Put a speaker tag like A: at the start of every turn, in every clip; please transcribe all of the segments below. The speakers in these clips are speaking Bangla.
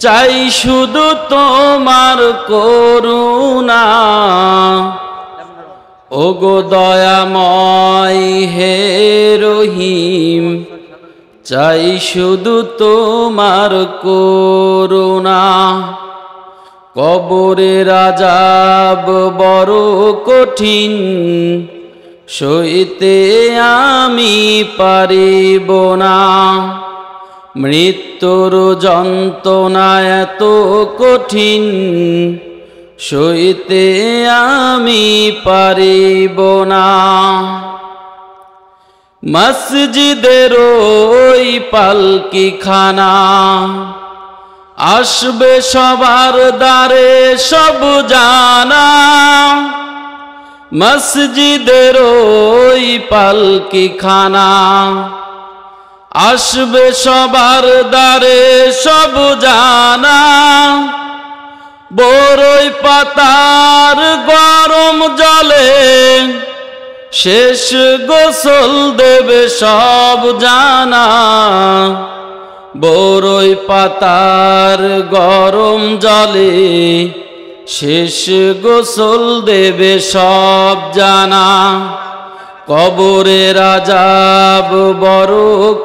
A: চাই শুধু তোমার করুণা ওগো দয়াময় হে রহিম চাই শুধু তোমার করুণা কবরের আযাব বড় কঠিন সইতে আমি পারিব না মৃত্যুর যন্ত্রণা এত কঠিন সইতে আমি পারিব না মসজিদের ওই পালকিখানা আসবে সবার দ্বারে সব জানা মসজিদের ওই পালকিখানা আসবে সবার দ্বারে সব জানা বরই পাতার গরম জলে শেষ গোসল দেবে সব জানা বরই পাতার গরম জলে শেষ গোসল দেবে সব জানা কবরের আযাব বড়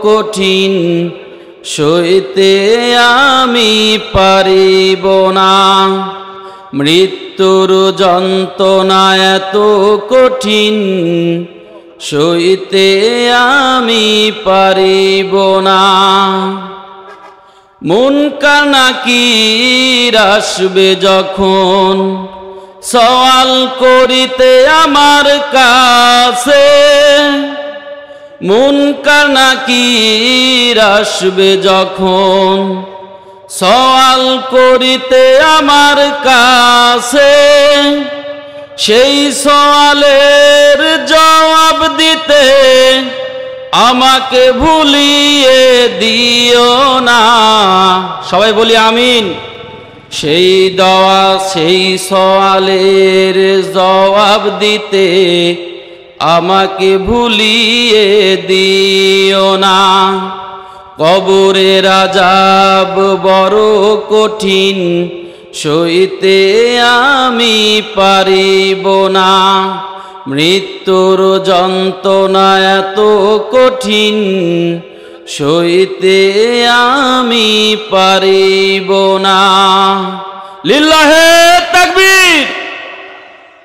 A: কঠিন সইতে আমি পারিব না মৃত্যুর যন্ত্রণা এত কঠিন সইতে আমি পারিব না মুনকার নাকির আসবে যখন সওয়াল করিতে আমার কাছে মুনকার নাকির আসবে যখন সওয়াল করিতে আমার কাছে সেই সওয়ালের জবাব দিতে আমাকে ভুলিয়ে দিও না সবাই বলি আমিন সেই দোয়া সেই সওয়ালের জবাব দিতে আমাকে ভুলিয়ে দিও না কবরের আযাব বড় কঠিন সইতে আমি পারিব না মৃত্যুর যন্ত্রণা এত কঠিন সইতে আমি পারিব না লিল্লাহে তাকবীর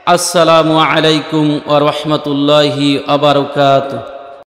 A: আসসালামু আলাইকুম ওয়া রাহমাতুল্লাহি ওয়া বারাকাতুহু।